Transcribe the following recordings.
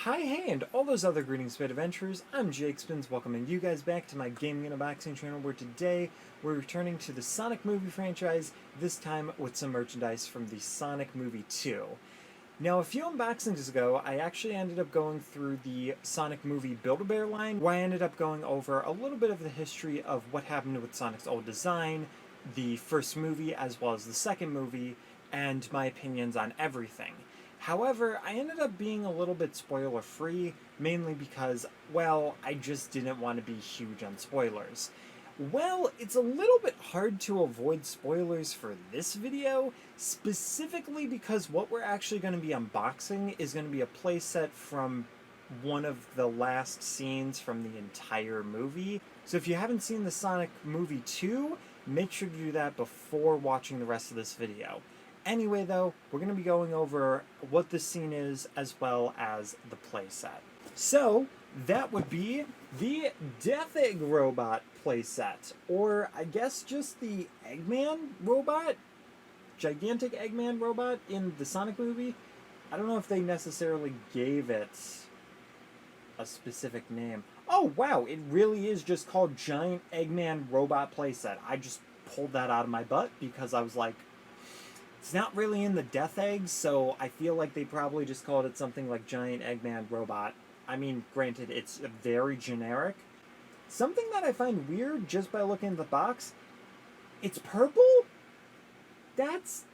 Hi, hey, and all those other greetings, Spit Adventurers. I'm Jakks, welcoming you guys back to my gaming and unboxing channel, where today we're returning to the Sonic movie franchise, this time with some merchandise from the Sonic movie 2. Now, a few unboxings ago, I actually ended up going through the Sonic movie Build-A-Bear line, where I ended up going over a little bit of the history of what happened with Sonic's old design, the first movie as well as the second movie, and my opinions on everything. However, I ended up being a little bit spoiler-free, mainly because, well, I just didn't want to be huge on spoilers. Well, it's a little bit hard to avoid spoilers for this video, specifically because what we're actually going to be unboxing is going to be a playset from one of the last scenes from the entire movie. So if you haven't seen the Sonic movie 2, make sure to do that before watching the rest of this video. Anyway, though, we're going to be going over what the scene is as well as the playset. So, that would be the Death Egg Robot playset, or I guess just the Eggman robot? Gigantic Eggman robot in the Sonic movie? I don't know if they necessarily gave it a specific name. Oh, wow, it really is just called Giant Eggman Robot Playset. I just pulled that out of my butt because I was like, it's not really in the Death Eggs, so I feel like they probably just called it something like Giant Eggman Robot. I mean, granted, it's very generic. Something that I find weird just by looking at the box, it's purple? That's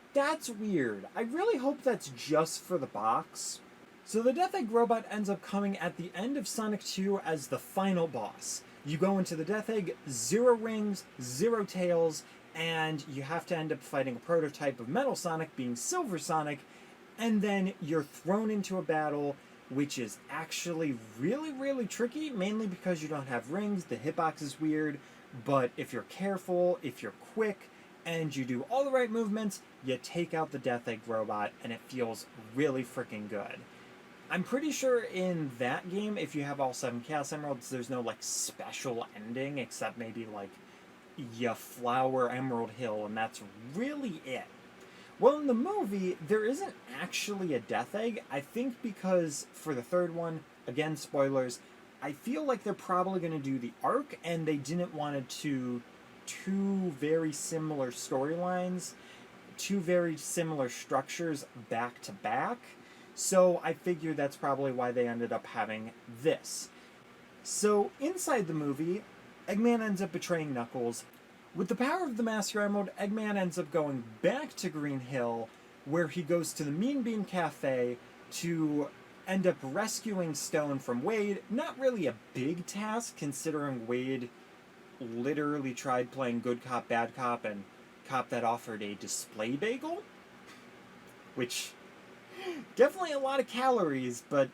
weird. I really hope that's just for the box. So the Death Egg Robot ends up coming at the end of Sonic 2 as the final boss. You go into the Death Egg, 0 rings, 0 tails, and you have to end up fighting a prototype of Metal Sonic, being Silver Sonic, and then you're thrown into a battle which is actually really, really tricky, mainly because you don't have rings, the hitbox is weird, but if you're careful, if you're quick, and you do all the right movements, you take out the Death Egg Robot, and it feels really freaking good. I'm pretty sure in that game, if you have all 7 Chaos Emeralds, there's no, like, special ending, except maybe, like, you flower Emerald Hill, and that's really it. Well, in the movie, there isn't actually a Death Egg, I think because for the third one, again, spoilers, I feel like they're probably going to do the arc, and they didn't want to two very similar storylines, two very similar structures back to back, so I figure that's probably why they ended up having this. So, inside the movie, Eggman ends up betraying Knuckles. With the power of the Master Emerald, Eggman ends up going back to Green Hill, where he goes to the Mean Bean Cafe to end up rescuing Stone from Wade. Not really a big task, considering Wade literally tried playing good cop, bad cop, and cop that offered a display bagel. Which, definitely a lot of calories, but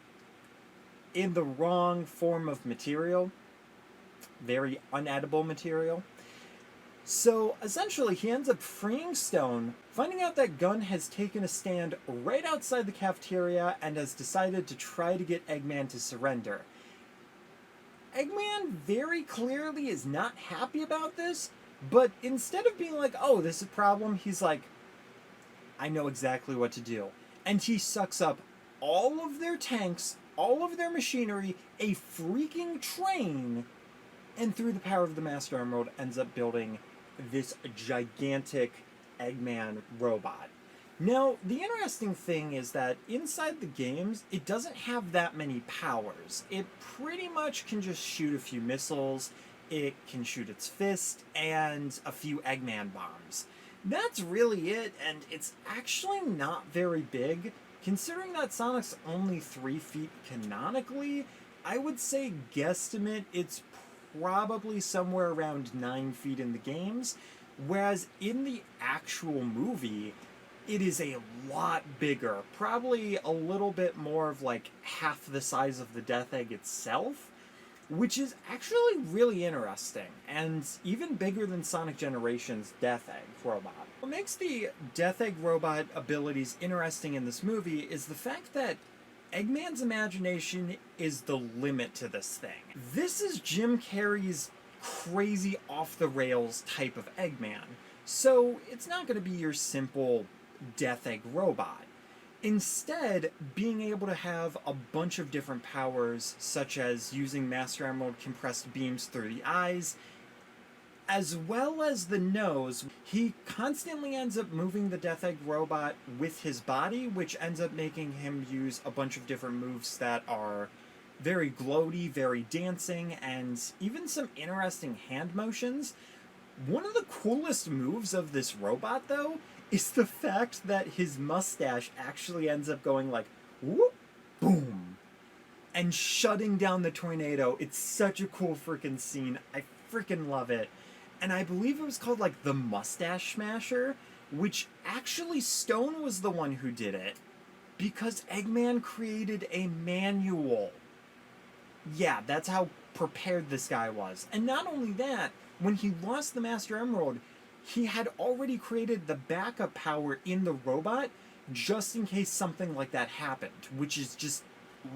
in the wrong form of material. Very unedible material. So, essentially, he ends up freeing Stone, finding out that Gunn has taken a stand right outside the cafeteria and has decided to try to get Eggman to surrender. Eggman very clearly is not happy about this, but instead of being like, oh, this is a problem, he's like, I know exactly what to do. And he sucks up all of their tanks, all of their machinery, a freaking train, and through the power of the Master Emerald ends up building this gigantic Eggman robot. Now, the interesting thing is that inside the games, it doesn't have that many powers. It pretty much can just shoot a few missiles, it can shoot its fist, and a few Eggman bombs. That's really it, and it's actually not very big. Considering that Sonic's only 3 feet canonically, I would say guesstimate it's probably somewhere around 9 feet in the games, whereas in the actual movie, it is a lot bigger, probably a little bit more of like half the size of the Death Egg itself, which is actually really interesting, and even bigger than Sonic Generations' Death Egg robot. What makes the Death Egg robot abilities interesting in this movie is the fact that Eggman's imagination is the limit to this thing. This is Jim Carrey's crazy off-the-rails type of Eggman, so it's not going to be your simple Death Egg robot. Instead, being able to have a bunch of different powers, such as using Master Emerald compressed beams through the eyes, as well as the nose, he constantly ends up moving the Death Egg robot with his body, which ends up making him use a bunch of different moves that are very gloaty, very dancing, and even some interesting hand motions. One of the coolest moves of this robot, though, is the fact that his mustache actually ends up going like, whoop, boom, and shutting down the tornado. It's such a cool freaking scene. I freaking love it. And I believe it was called like the Mustache Smasher, which actually Stone was the one who did it because Eggman created a manual. Yeah, that's how prepared this guy was. And not only that, when he lost the Master Emerald, he had already created the backup power in the robot just in case something like that happened, which is just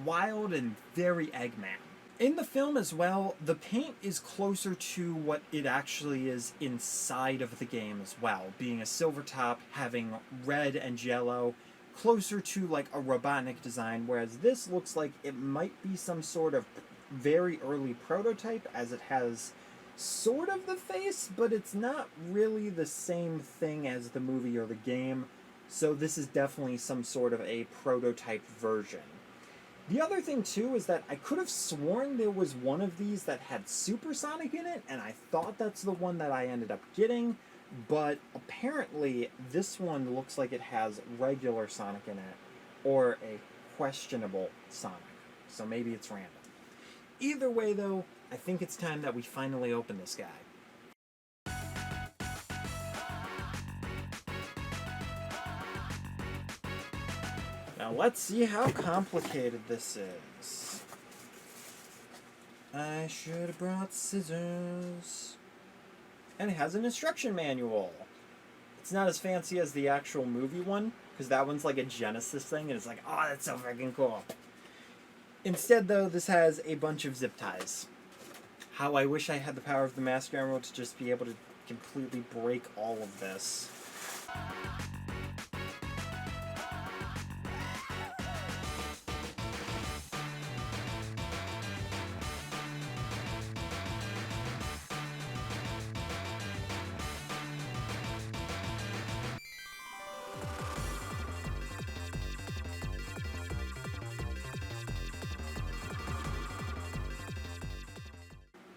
wild and very Eggman. In the film as well, the paint is closer to what it actually is inside of the game as well, being a silver top, having red and yellow, closer to like a Robotnik design, whereas this looks like it might be some sort of very early prototype, as it has sort of the face, but it's not really the same thing as the movie or the game, so this is definitely some sort of a prototype version. The other thing, too, is that I could have sworn there was one of these that had Supersonic in it, and I thought that's the one that I ended up getting, but apparently this one looks like it has regular Sonic in it, or a questionable Sonic, so maybe it's random. Either way, though, I think it's time that we finally open this guy. Now let's see how complicated this is. I should have brought scissors. And it has an instruction manual. It's not as fancy as the actual movie one, because that one's like a Genesis thing, and it's like, oh, that's so freaking cool. Instead, though, this has a bunch of zip ties. How I wish I had the power of the Master Emerald to just be able to completely break all of this.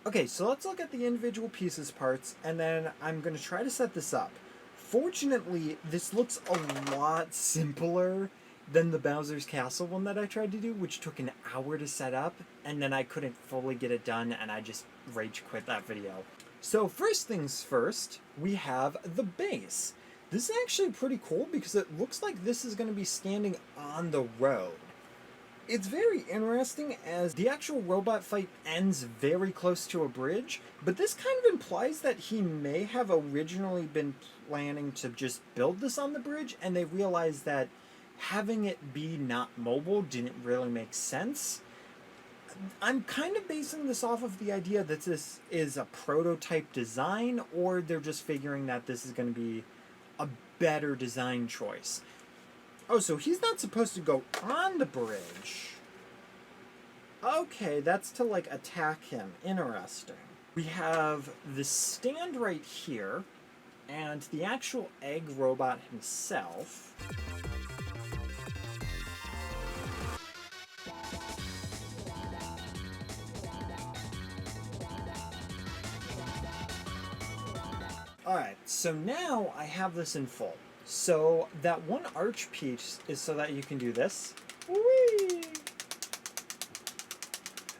Okay, so let's look at the individual pieces parts, and then I'm going to try to set this up. Fortunately, this looks a lot simpler than the Bowser's Castle one that I tried to do, which took an hour to set up, and then I couldn't fully get it done, and I just rage quit that video. So first things first, we have the base. This is actually pretty cool because it looks like this is going to be standing on the road. It's very interesting as the actual robot fight ends very close to a bridge, but this kind of implies that he may have originally been planning to just build this on the bridge, and they realized that having it be not mobile didn't really make sense. I'm kind of basing this off of the idea that this is a prototype design, or they're just figuring that this is going to be a better design choice. Oh, so he's not supposed to go on the bridge. Okay, that's to, like, attack him. Interesting. We have the stand right here, and the actual egg robot himself. Alright, so now I have this in full. So that one arch piece is so that you can do this. Whee!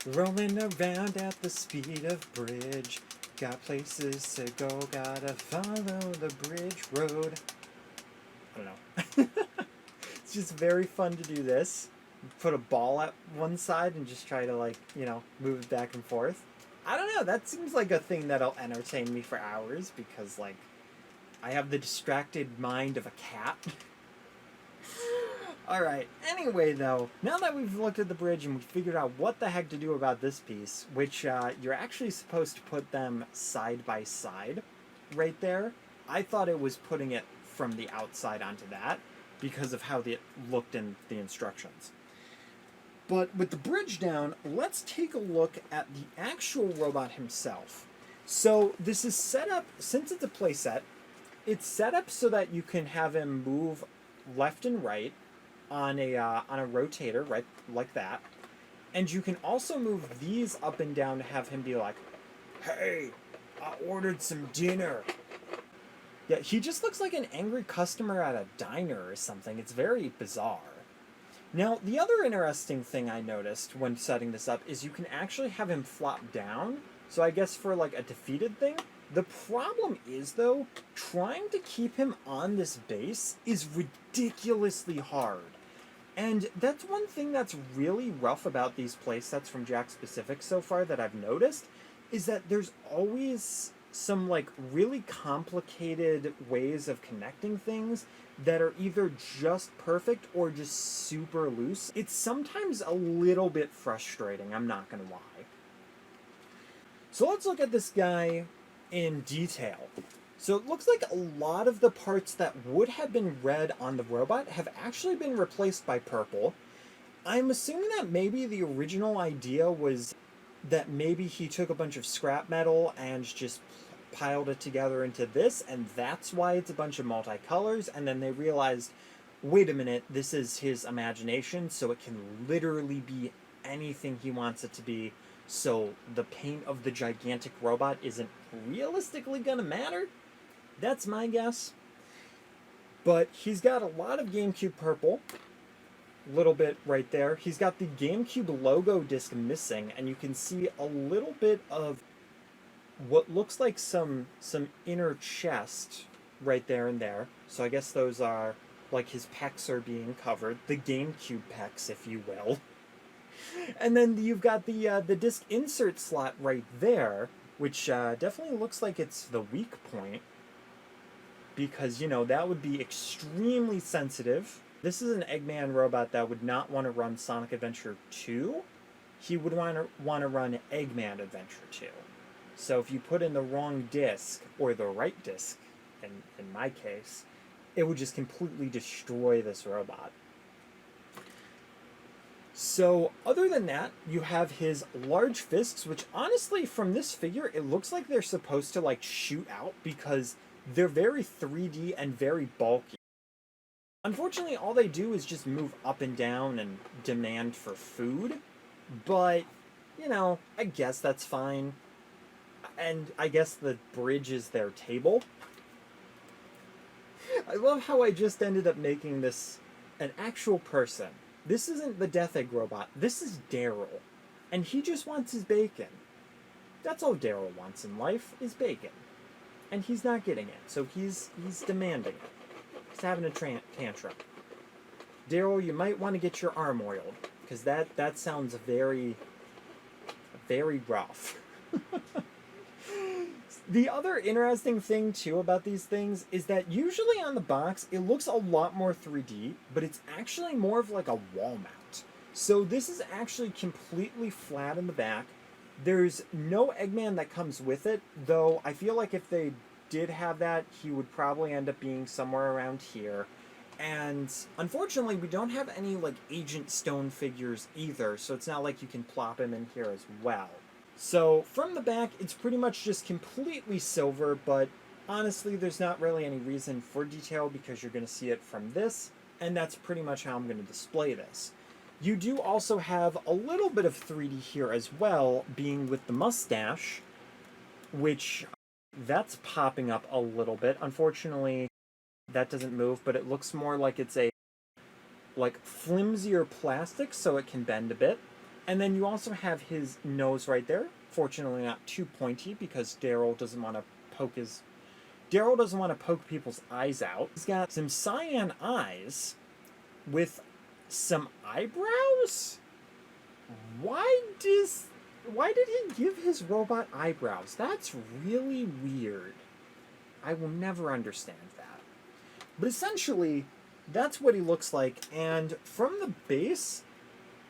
Rolling around at the speed of bridge. Got places to go, gotta follow the bridge road. I don't know. It's just very fun to do this. Put a ball at one side and just try to, like, you know, move it back and forth. I don't know, that seems like a thing that'll entertain me for hours because, like, I have the distracted mind of a cat. Alright, anyway though, now that we've looked at the bridge and we figured out what the heck to do about this piece, which you're actually supposed to put them side by side right there. I thought it was putting it from the outside onto that. because of how it looked in the instructions. But with the bridge down, let's take a look at the actual robot himself. So this is set up, since it's a playset, it's set up so that you can have him move left and right on a rotator, right, like that. And you can also move these up and down to have him be like, "Hey, I ordered some dinner." Yeah, he just looks like an angry customer at a diner or something. It's very bizarre. Now, the other interesting thing I noticed when setting this up is you can actually have him flop down. So I guess for like a defeated thing. The problem is, though, trying to keep him on this base is ridiculously hard. And that's one thing that's really rough about these playsets from Jakks Specific so far that I've noticed, is that there's always some like really complicated ways of connecting things that are either just perfect or just super loose. It's sometimes a little bit frustrating, I'm not gonna lie. So let's look at this guy in detail. So it looks like a lot of the parts that would have been red on the robot have actually been replaced by purple. I'm assuming that maybe the original idea was that maybe he took a bunch of scrap metal and just piled it together into this, and that's why it's a bunch of multicolors, and then they realized, wait a minute, this is his imagination, so it can literally be anything he wants it to be, so the paint of the gigantic robot isn't realistically gonna matter? That's my guess. But he's got a lot of GameCube purple, a little bit right there. He's got the GameCube logo disc missing, and you can see a little bit of what looks like some inner chest right there and there. So I guess those are, like, his pecs are being covered. The GameCube pecs, if you will. And then you've got the disc insert slot right there, which definitely looks like it's the weak point. Because, you know, that would be extremely sensitive. This is an Eggman robot that would not want to run Sonic Adventure 2. He would want to run Eggman Adventure 2. So if you put in the wrong disc, or the right disc, in my case, it would just completely destroy this robot. So other than that, you have his large fists, which honestly, from this figure, it looks like they're supposed to like shoot out because they're very 3D and very bulky. Unfortunately, all they do is just move up and down and demand for food. But, you know, I guess that's fine. And I guess the bridge is their table. I love how I just ended up making this an actual person. This isn't the Death Egg robot. This is Daryl. And he just wants his bacon. That's all Daryl wants in life, is bacon. And he's not getting it, so he's demanding it. He's having a tantrum. Daryl, you might want to get your arm oiled, because that sounds very, very rough. The other interesting thing, too, about these things is that usually on the box, it looks a lot more 3D, but it's actually more of like a wall mount. So this is actually completely flat in the back. There's no Eggman that comes with it, though I feel like if they did have that, he would probably end up being somewhere around here. And unfortunately, we don't have any like Agent Stone figures either, so it's not like you can plop him in here as well. So from the back, it's pretty much just completely silver, but honestly, there's not really any reason for detail because you're going to see it from this, and that's pretty much how I'm going to display this. You do also have a little bit of 3D here as well, being with the mustache, which that's popping up a little bit. Unfortunately, that doesn't move, but it looks more like it's a like flimsier plastic, so it can bend a bit. And then you also have his nose right there. Fortunately, not too pointy because Daryl doesn't want to poke people's eyes out. He's got some cyan eyes with some eyebrows. Why did he give his robot eyebrows? That's really weird. I will never understand that. But essentially, that's what he looks like. And from the base,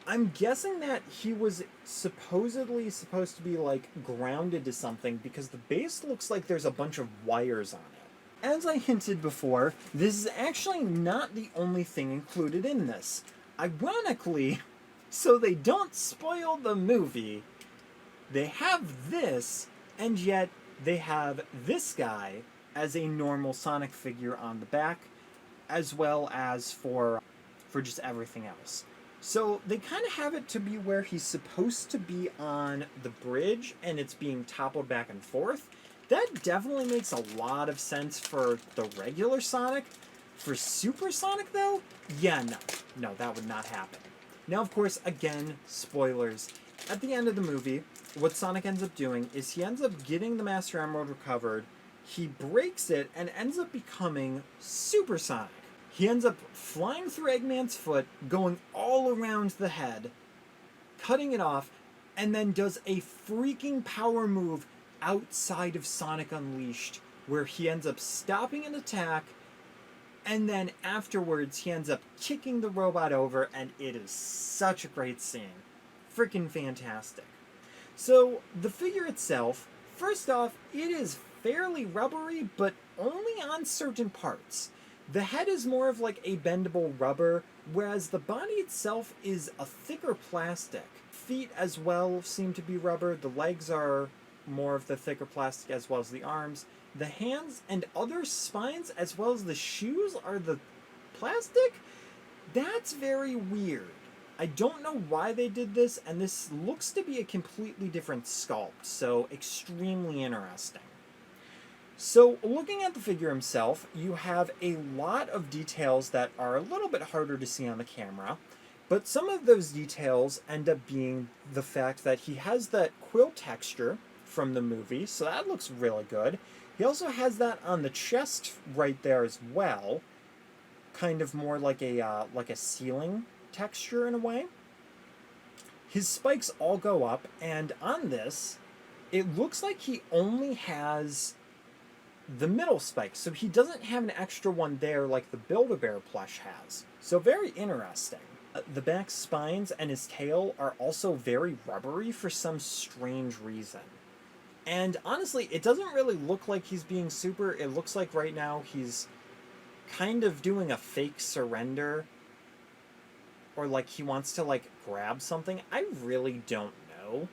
I'm guessing that he was supposedly supposed to be, like, grounded to something because the base looks like there's a bunch of wires on it. As I hinted before, this is actually not the only thing included in this. Ironically, so they don't spoil the movie, they have this, and yet they have this guy as a normal Sonic figure on the back, as well as for just everything else. So they kind of have it to be where he's supposed to be on the bridge and it's being toppled back and forth. That definitely makes a lot of sense for the regular Sonic. For Super Sonic, though, yeah, no, that would not happen. Now, of course, again, spoilers. At the end of the movie, what Sonic ends up doing is he ends up getting the Master Emerald recovered, he breaks it, and ends up becoming Super Sonic. He ends up flying through Eggman's foot, going all around the head, cutting it off, and then does a freaking power move outside of Sonic Unleashed, where he ends up stopping an attack, and then afterwards he ends up kicking the robot over, and it is such a great scene. Freaking fantastic. So, the figure itself, first off, it is fairly rubbery, but only on certain parts. The head is more of like a bendable rubber, whereas the body itself is a thicker plastic. Feet as well seem to be rubber. The legs are more of the thicker plastic, as well as the arms. The hands and other spines, as well as the shoes, are the plastic? That's very weird. I don't know why they did this, and this looks to be a completely different sculpt, so extremely interesting. So, looking at the figure himself, you have a lot of details that are a little bit harder to see on the camera, but some of those details end up being the fact that he has that quill texture from the movie, so that looks really good. He also has that on the chest right there as well, kind of more like a ceiling texture in a way. His spikes all go up, and on this, it looks like he only has the middle spike, so he doesn't have an extra one there like the Build-A-Bear plush has. So very interesting. The back spines and his tail are also very rubbery for some strange reason. And honestly, it doesn't really look like he's being super. It looks like right now he's kind of doing a fake surrender, or like he wants to like grab something. I really don't know.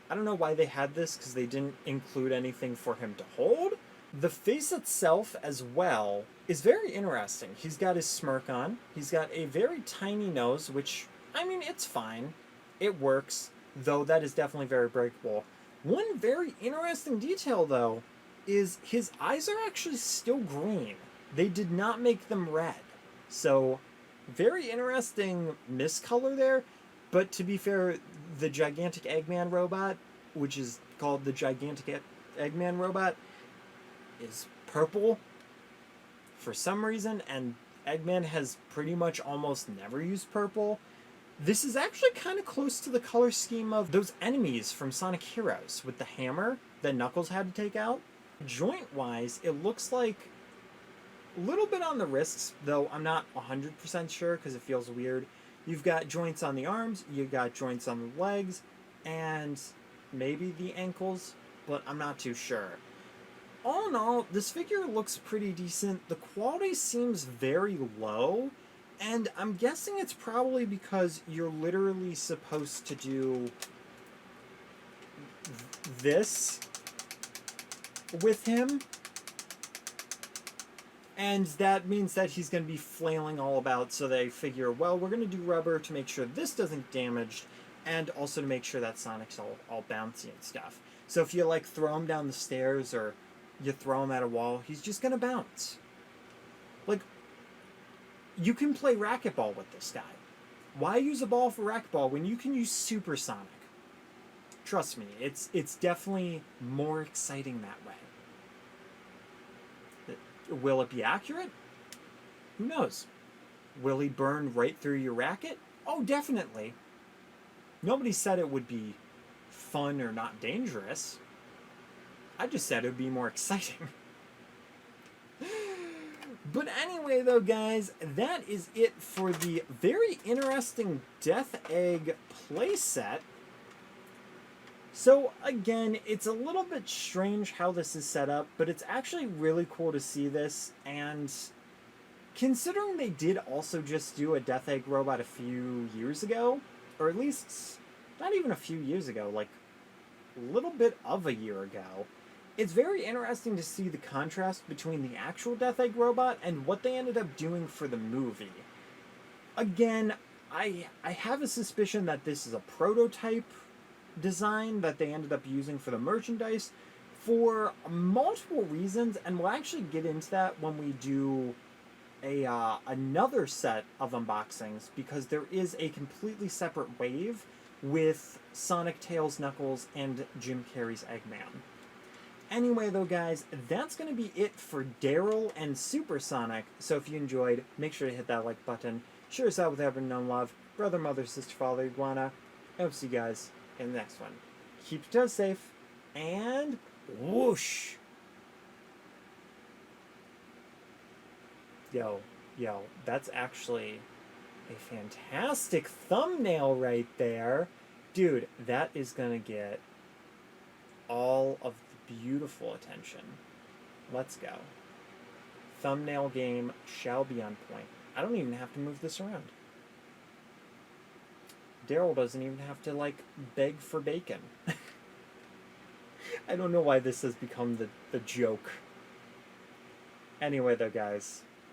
I don't know why they had this, because they didn't include anything for him to hold. The face itself as well is very interesting. He's got his smirk on. He's got a very tiny nose, which, I mean, it's fine. It works, though that is definitely very breakable. One very interesting detail, though, is his eyes are actually still green. They did not make them red. So, very interesting miscolor there. But to be fair, the gigantic Eggman robot, which is called the gigantic Eggman robot, is purple for some reason, and Eggman has pretty much almost never used purple. This is actually kind of close to the color scheme of those enemies from Sonic Heroes with the hammer that Knuckles had to take out. Joint-wise, it looks like a little bit on the wrists, though I'm not 100% sure because it feels weird. You've got joints on the arms, you've got joints on the legs, and maybe the ankles, but I'm not too sure. All in all, this figure looks pretty decent. The quality seems very low, and I'm guessing it's probably because you're literally supposed to do this with him, and that means that he's going to be flailing all about, so they figure, well, we're going to do rubber to make sure this doesn't damage, and also to make sure that Sonic's all bouncy and stuff. So if you, like, throw him down the stairs, or you throw him at a wall, he's just going to bounce. Like, you can play racquetball with this guy. Why use a ball for racquetball when you can use Super Sonic? Trust me, it's definitely more exciting that way. Will it be accurate? Who knows? Will he burn right through your racket? Oh, definitely. Nobody said it would be fun or not dangerous. I just said it would be more exciting. But anyway, though, guys, that is it for the very interesting Death Egg playset. So again, it's a little bit strange how this is set up, but it's actually really cool to see this. And considering they did also just do a Death Egg robot a few years ago, or at least not even a few years ago, like a little bit of a year ago, it's very interesting to see the contrast between the actual Death Egg robot and what they ended up doing for the movie. Again, I have a suspicion that this is a prototype design that they ended up using for the merchandise for multiple reasons, and we'll actually get into that when we do another set of unboxings, because there is a completely separate wave with Sonic, Tails, Knuckles, and Jim Carrey's Eggman. Anyway, though, guys, that's going to be it for Daryl and Super Sonic. So if you enjoyed, make sure to hit that like button. Share us out with everyone known love. Brother, mother, sister, father, iguana. I hope to see you guys in the next one. Keep your toes safe, and whoosh! Yo, that's actually a fantastic thumbnail right there. Dude, that is gonna get all of the beautiful attention. Let's go. Thumbnail game shall be on point. I don't even have to move this around. Daryl doesn't even have to, like, beg for bacon. I don't know why this has become the joke. Anyway, though, guys,